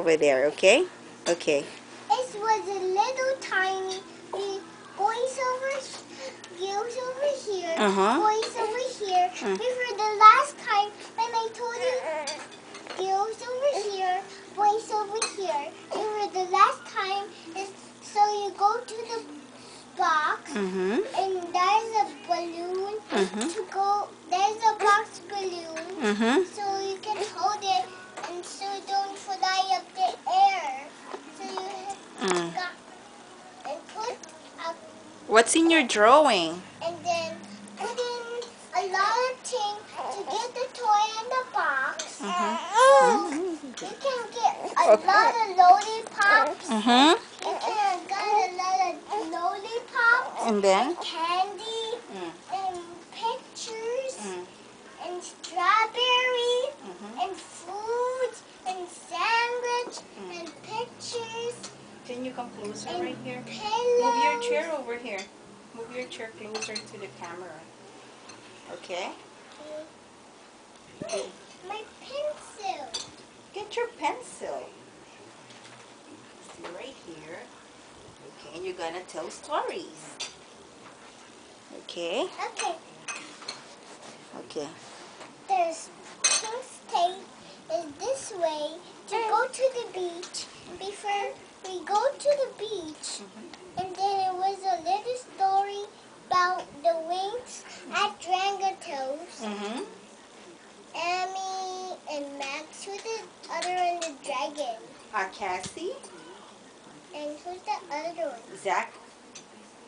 over there, okay? Okay. It was a little tiny boys girls over here, boys over here. Before the last time when I told you girls over here, boys over here. Before the last time, so you go to the box and there's a balloon to go. There's a box balloon, so you can hold it and so you don't fly up the air. So you got and put up. What's in your drawing? And then put in a lot of things to get the toy in the box. So you can get a lot of lollipops. You can get a lot of lollipops. And then? Candy. And pictures. And strawberry. And food. And sandwich. And pictures. Can you come closer And right here? pillows. Move your chair over here. Move your chair closer to the camera. Okay? My pencil. Get your pencil. See right here. Okay, and you're gonna tell stories. Okay? Okay. Okay. There's King State is this way to go to the beach. Before we go to the beach, and then it was a little story about the wings at Drangatoes. Amy and Max, who's the other one, the dragon? Cassie, And who's the other one? Zach,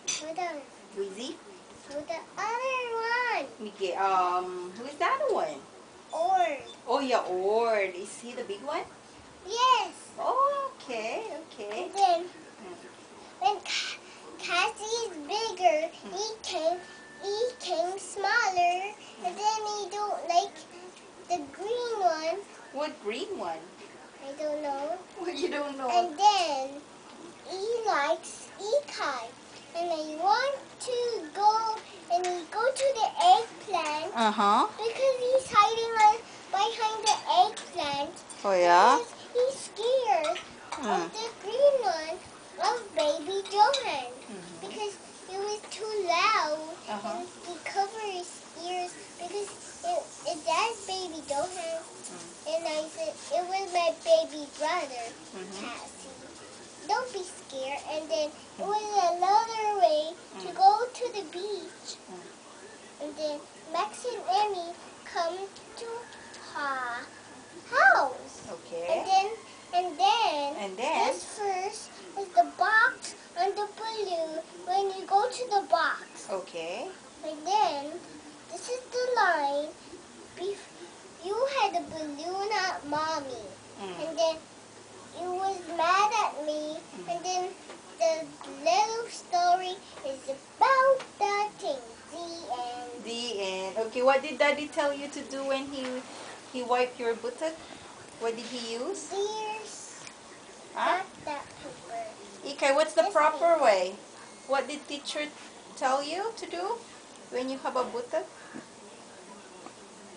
Who's the, Wheezy, who's the other one? Miguel, who's that one? Or Oh yeah, Ord. Is he the big one? yes. Oh, okay, okay. And then when Cassie is bigger, he came smaller, and then he don't like the green one. What green one? I don't know. What, you don't know? And then he likes Ikai, and I want to go and we go to the eggplant because he's hiding behind the eggplant. Oh yeah? Because he's scared of the green one of Baby Johan because it was too loud and he covered his ears because that's Baby Johan and I said it was my baby brother Cassie. Don't be scared. And then it was another way to go to the beach and then Max and Emmy come to her house. Okay. And then this first is the box and the balloon when you go to the box. Okay. And then this is the line. You had a balloon at mommy. And then you was mad at me. And then the little story is about the thing. The end. The end. Okay, what did Daddy tell you to do when he wiped your buttock? What did he use? There's Huh? not that paper. Ikai, what's the This proper paper. way? What did teacher tell you to do when you have a buttock?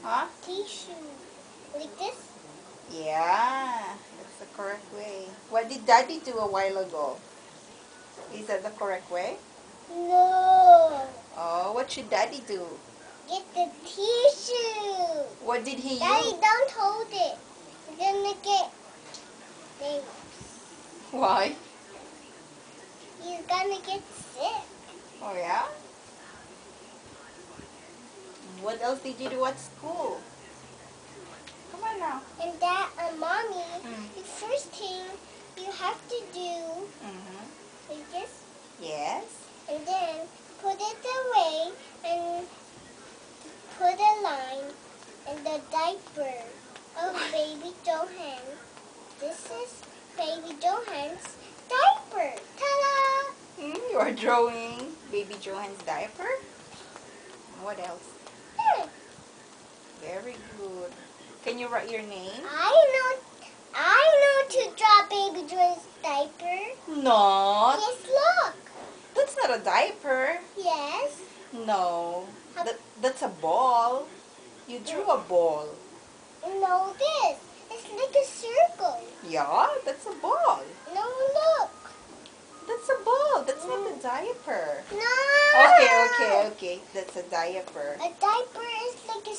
Huh? Tissue. Like this? Yeah, that's the correct way. What did Daddy do a while ago? Is that the correct way? No. Oh, what should Daddy do? Get the tissue. What did he Daddy, use? don't hold it. You're gonna get things. Why? You're gonna get sick. Oh yeah? What else did you do at school? Come on now. And Dad and Mommy, the first thing you have to do is this. Yes. And then put it away and put a line in the diaper of Baby Johan. This is Baby Johan's diaper. Ta-da! You are drawing Baby Johan's diaper. What else? Very good. Can you write your name? I know to draw Baby Johan's diaper. No. Yes, look. That's not a diaper. Yes. No. That's a ball. You drew a ball. No, this. It's like a circle. Yeah, that's a ball. No, look. That's a ball. That's not a diaper. No. Okay. That's a diaper. A diaper is like a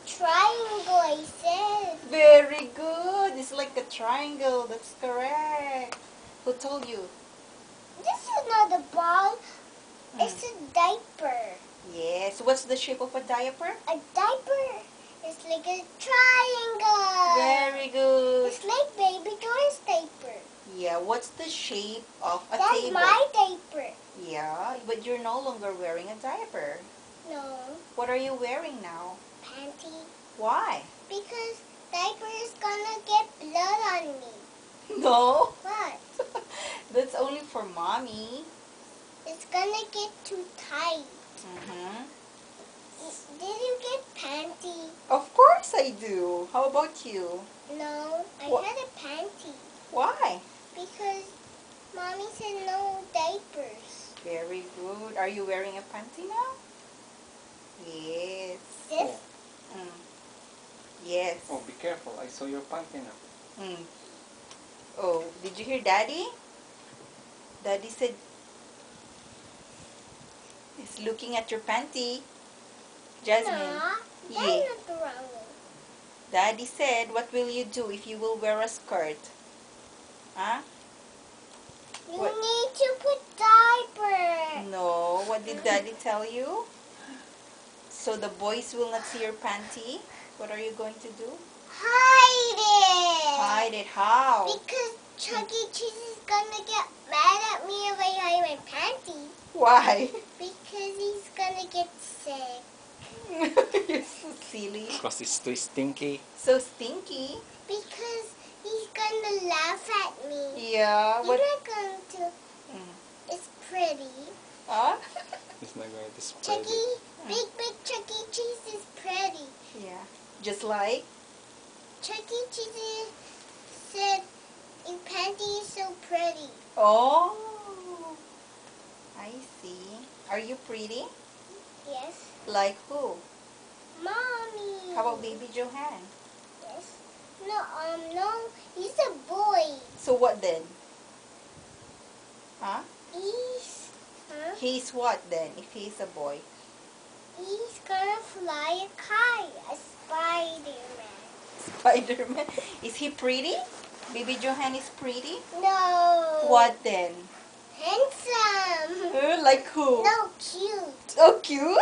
triangle, I said. Very good. It's like a triangle. That's correct. Who told you? This is not a ball. It's a diaper. Yes. What's the shape of a diaper? A diaper is like a triangle. Very good. It's like Baby Joy's diaper. Yeah. What's the shape of a That's table? my diaper. Yeah, but you're no longer wearing a diaper. No. What are you wearing now? Panty. Why? Because diaper is gonna get blood on me. No. What? That's only for mommy. It's gonna get too tight. Mm-hmm. Did you get panty? Of course I do. How about you? No, I What? had a panty. Why? Because mommy said no diapers. Very good. Are you wearing a panty now? Yes. This? Mm. Yes. Oh, be careful. I saw your panty now. Mm. Oh, did you hear Daddy? Daddy said he's looking at your panty. Jasmine. No, that's Yeah. not the wrong one. Daddy said, what will you do if you will wear a skirt? Huh? You What? need to put diaper. No. What did Daddy tell you? So the boys will not see your panty? What are you going to do? Hide it. Hide it. How? Because Chuck E. Cheese is gonna get mad at me if I hide my panty. Why? Because he's gonna get sick. You're so silly. Because it's too stinky. So stinky. Because he's gonna laugh at me. Yeah. You're What? not going to. Mm. It's pretty. Huh? It's not going to spread Chuck it. E. Big Chuck E. Cheese is pretty. Yeah. Just like? Chuck E. Cheese said, your panty is so pretty. Oh. I see. Are you pretty? Yes. Like who? Mommy. How about baby Johan? Yes. No, he's a boy. So what then? Huh? Huh? He's what then if he's a boy? He's gonna fly a kite, a Spider-Man. Spider-Man. Is he pretty? Baby Johan is pretty? No. What then? Handsome. Like who? No, cute. So cute?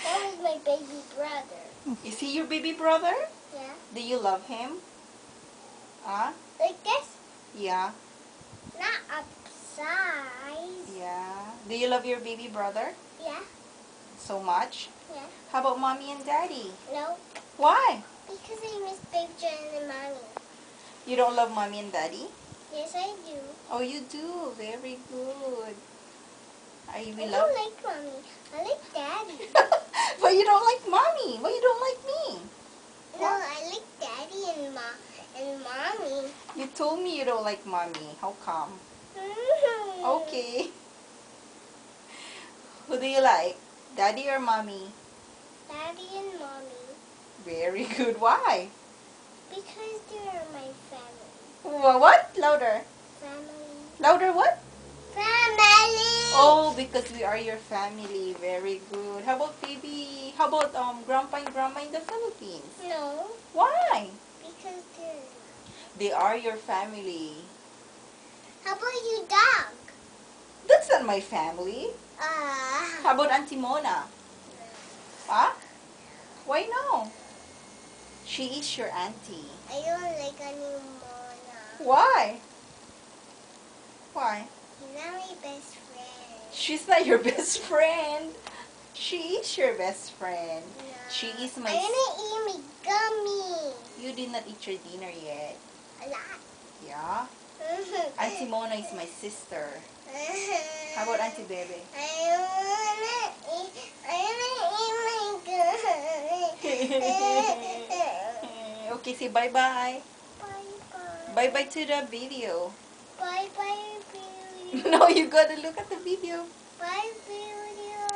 That was my baby brother. Is he your baby brother? Yeah. Do you love him? Huh? Like this? Yeah. Not upside. Yeah. Do you love your baby brother Yeah. so much? Yeah. How about mommy and daddy? No. Why? Because I miss Baby John and Mommy. You don't love mommy and daddy? Yes, I do. Oh, you do. Very good. I I will don't love. like Mommy. I like Daddy. But you don't like mommy. Why you don't like me? No, I like Daddy and Mommy. You told me you don't like mommy. How come? Okay. Who do you like? Daddy or mommy? Daddy and Mommy. Very good. Why? Because they're my family. What? Louder. Family. Louder what? Family! Oh, because we are your family. Very good. How about baby? How about grandpa and grandma in the Philippines? No, Why? because they're... They are your family. How about you, dog? That's not my family. How about Auntie Mona? Huh? Why no? She is your auntie. I don't like Mona. Why? Why? He's not my best friend. She's not your best friend. She is your best friend. No. She is I'm my... gonna eat my gummy. You did not eat your dinner yet. A lot. Yeah? Auntie Mona is my sister. How about Auntie Bebe? I wanna eat my gummy. Okay, say bye-bye. Bye-bye. Bye-bye to the video. Bye-bye, video. No, you gotta look at the video. Bye, video.